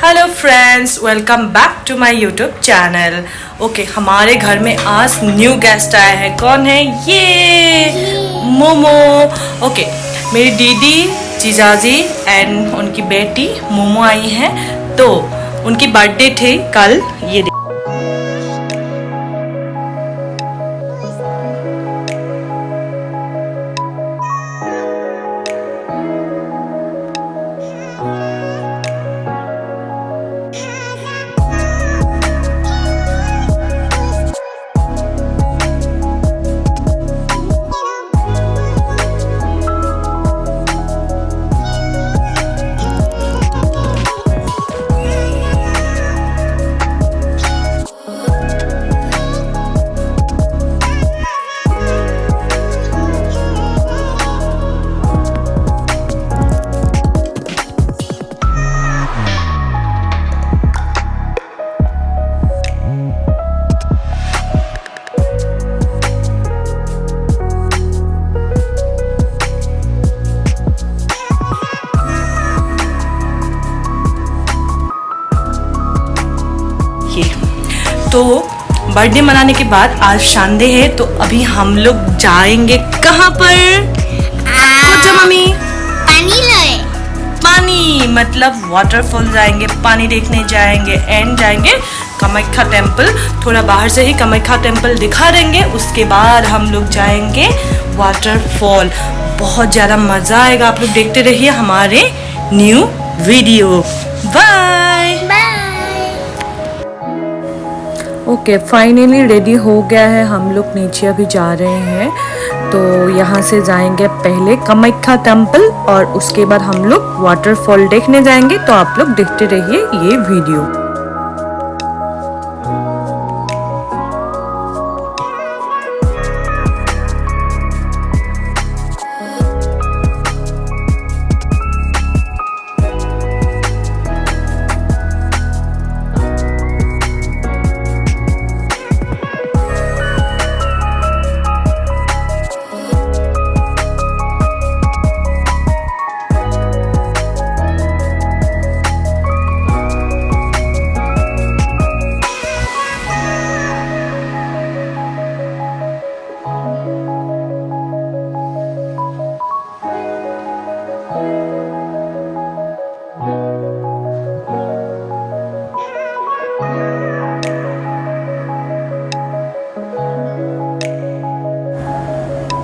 Hello friends, welcome back to my YouTube channel. Okay, हमारे घर में आज न्यू गेस्ट आया है। कौन है ये? मोमो। ओके, मेरी दीदी, जीजाजी एंड उनकी बेटी मोमो आई हैं। तो उनकी बर्थडे थी कल। ये तो बर्थडे मनाने के बाद आज संडे है, तो अभी हम लोग जाएंगे कहाँ पर? सोचो मम्मी। पानी मतलब वाटरफॉल जाएंगे, पानी देखने जाएंगे एंड जाएंगे कामाख्या टेम्पल। थोड़ा बाहर से ही कामाख्या टेम्पल दिखा देंगे, उसके बाद हम लोग जाएंगे वाटरफॉल। बहुत ज़्यादा मज़ा आएगा। आप लोग देखते रहिए हमारे new video. Bye. Okay, finally ready हो गया है। हम लोग नीचे अभी जा रहे हैं। तो यहाँ से जाएंगे पहले कामाख्या टेम्पल और उसके बाद हम लोग वाटरफॉल देखने जाएंगे। तो आप लोग देखते रहिए ये वीडियो।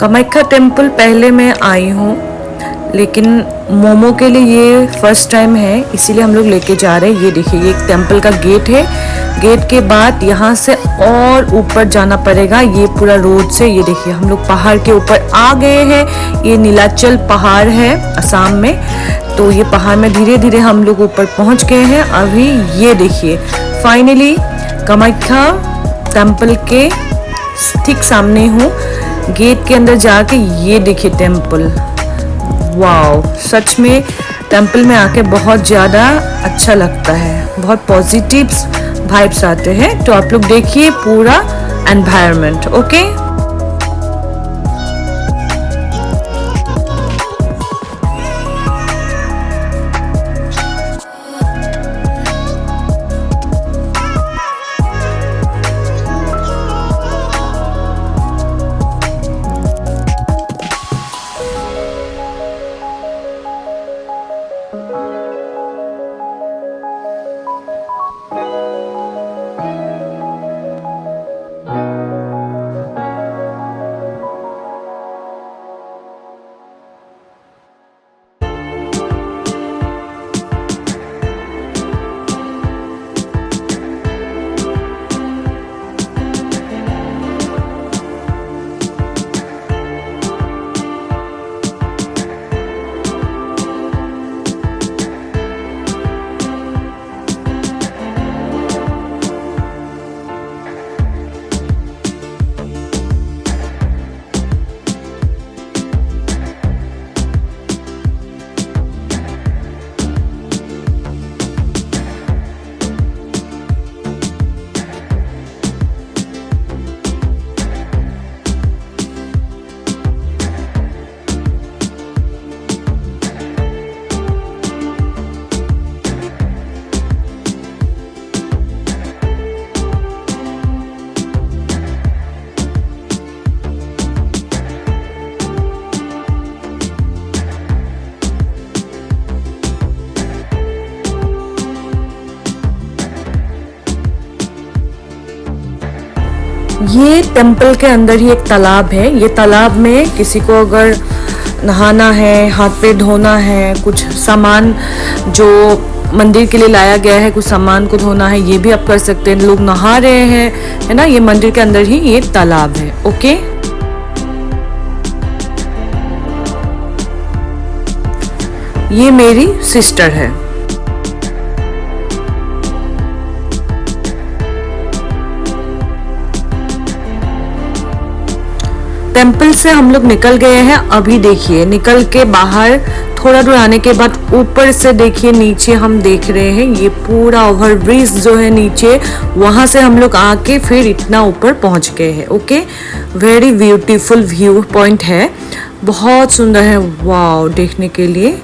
कामाख्या टेम्पल पहले मैं आई हूँ, लेकिन मोमो के लिए ये फर्स्ट टाइम है, इसीलिए हम लोग लेके जा रहे हैं। ये देखिए, ये एक टेम्पल का गेट है। गेट के बाद यहाँ से और ऊपर जाना पड़ेगा, ये पूरा रोड से। ये देखिए, हम लोग पहाड़ के ऊपर आ गए हैं। ये नीलाचल पहाड़ है असम में। तो ये पहाड़ में धीरे धीरे हम लोग ऊपर पहुँच गए हैं। अभी ये देखिए, फाइनली कामाख्या टेम्पल के ठीक सामने हूँ। गेट के अंदर जाके ये देखिए टेम्पल। वाओ, सच में टेम्पल में आके बहुत ज़्यादा अच्छा लगता है। बहुत पॉजिटिव वाइब्स आते हैं। तो आप लोग देखिए पूरा एनवायरनमेंट। ओके, ये टेम्पल के अंदर ही एक तालाब है। ये तालाब में किसी को अगर नहाना है, हाथ पे धोना है, कुछ सामान जो मंदिर के लिए लाया गया है, कुछ सामान को धोना है, ये भी आप कर सकते हैं। लोग नहा रहे हैं, है ना। ये मंदिर के अंदर ही ये तालाब है। ओके, ये मेरी सिस्टर है। टेम्पल से हम लोग निकल गए हैं। अभी देखिए, निकल के बाहर थोड़ा दूर आने के बाद ऊपर से देखिए नीचे हम देख रहे हैं ये पूरा ओवर ब्रिज जो है नीचे, वहां से हम लोग आके फिर इतना ऊपर पहुंच गए हैं। Okay, very beautiful view point है, बहुत सुंदर है, वाव, देखने के लिए।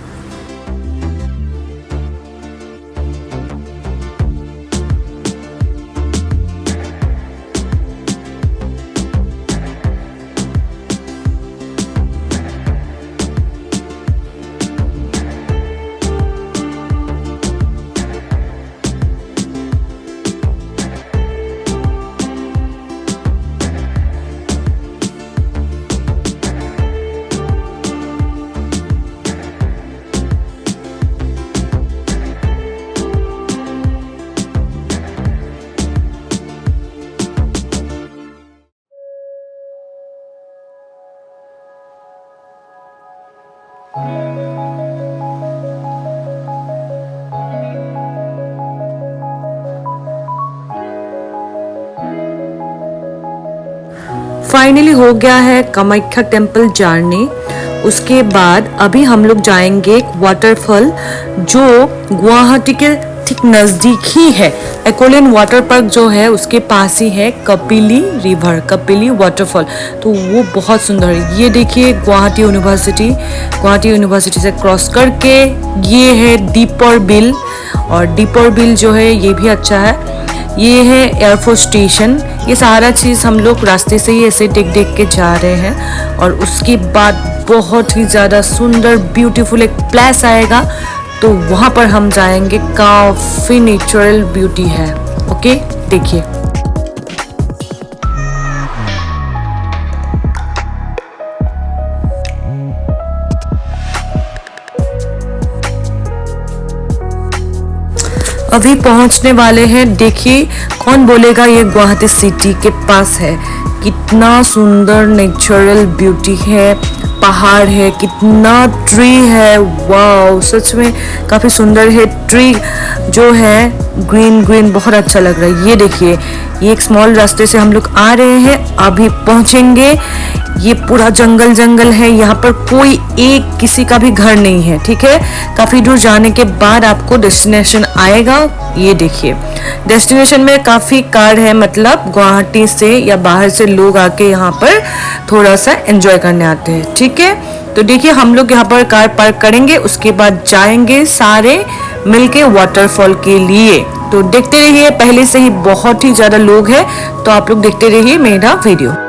फाइनली हो गया है कामाख्या टेम्पल जर्नी। उसके बाद अभी हम लोग जाएंगे एक वाटरफॉल जो गुवाहाटी के ठीक नज़दीक ही है। एक्वालैंड वाटर पार्क जो है उसके पास ही है कपिली रिवर, कपिली वाटरफॉल। तो वो बहुत सुंदर है। ये देखिए गुवाहाटी यूनिवर्सिटी से क्रॉस करके ये है दीपर बिल, और दीपर बिल जो है ये भी अच्छा है। ये है एयरफोर्स स्टेशन। ये सारा चीज़ हम लोग रास्ते से ही ऐसे देख देख के जा रहे हैं। और उसके बाद बहुत ही ज़्यादा सुंदर ब्यूटीफुल एक प्लेस आएगा, तो वहाँ पर हम जाएंगे। काफ़ी नेचुरल ब्यूटी है। ओके, देखिए। अभी पहुंचने वाले हैं। देखिए, कौन बोलेगा ये गुवाहाटी सिटी के पास है। कितना सुंदर नेचुरल ब्यूटी है, पहाड़ है, कितना ट्री है, वाव, सच में काफ़ी सुंदर है। ट्री जो है ग्रीन ग्रीन बहुत अच्छा लग रहा है। ये देखिए, ये एक स्मॉल रास्ते से हम लोग आ रहे हैं, अभी पहुंचेंगे। ये पूरा जंगल जंगल है, यहाँ पर कोई एक किसी का भी घर नहीं है, ठीक है। काफ़ी दूर जाने के बाद आपको डेस्टिनेशन आएगा। ये देखिए, डेस्टिनेशन में काफ़ी कार है, मतलब गुवाहाटी से या बाहर से लोग आके यहाँ पर थोड़ा सा एंजॉय करने आते हैं, ठीक है। तो देखिए, हम लोग यहाँ पर कार पार्क करेंगे, उसके बाद जाएंगे सारे मिलके वाटरफॉल के लिए। तो देखते रहिए, पहले से ही बहुत ही ज़्यादा लोग हैं, तो आप लोग देखते रहिए मेरा वीडियो।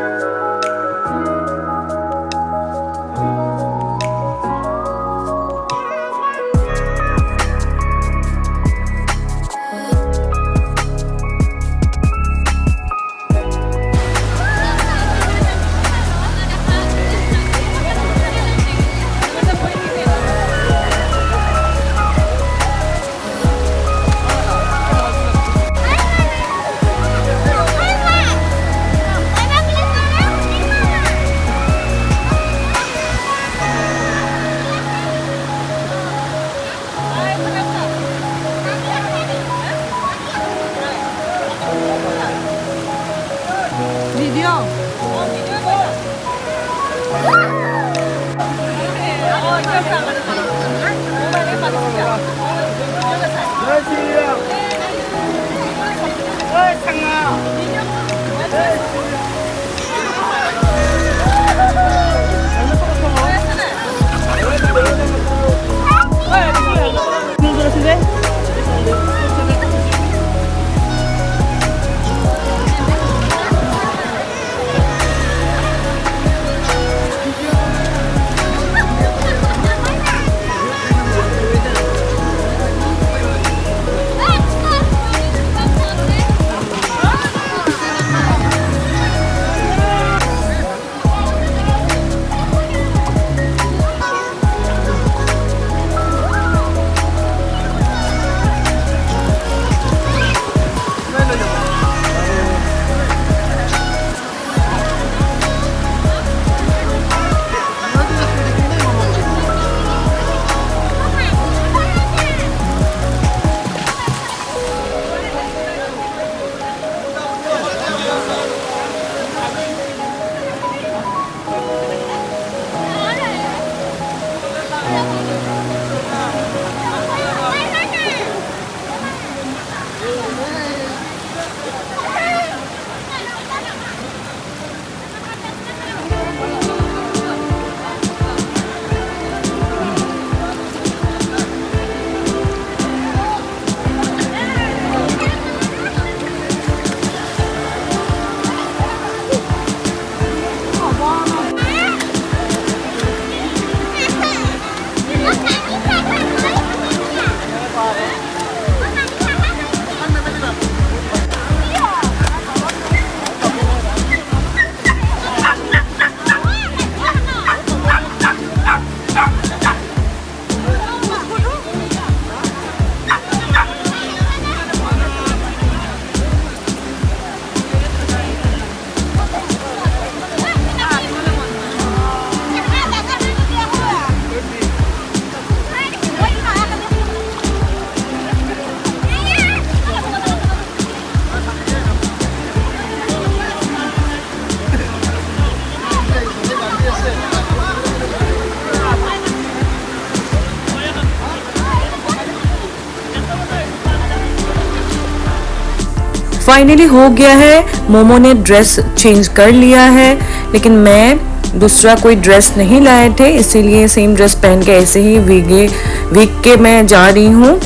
फाइनली हो गया है। मोमो ने ड्रेस चेंज कर लिया है, लेकिन मैं दूसरा कोई ड्रेस नहीं लाए थे, इसीलिए सेम ड्रेस पहन के ऐसे ही भीग के मैं जा रही हूँ,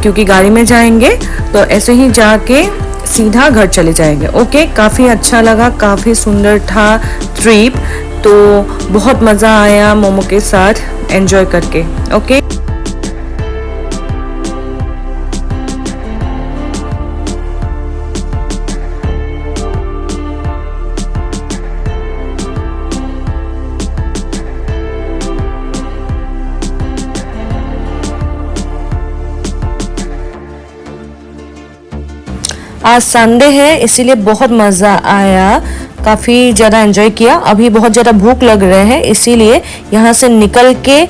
क्योंकि गाड़ी में जाएंगे तो ऐसे ही जाके सीधा घर चले जाएंगे। ओके, काफ़ी अच्छा लगा, काफ़ी सुंदर था ट्रिप, तो बहुत मज़ा आया मोमो के साथ एंजॉय करके। ओके, आज संडे है इसीलिए बहुत मज़ा आया, काफ़ी ज़्यादा एंजॉय किया। अभी बहुत ज़्यादा भूख लग रहे हैं, इसीलिए यहाँ से निकल के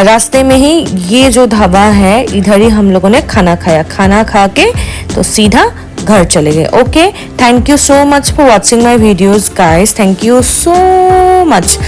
रास्ते में ही ये जो ढाबा है इधर ही हम लोगों ने खाना खाया। खाना खा के तो सीधा घर चले गए। Okay, thank you so much for watching my videos guys, thank you so much.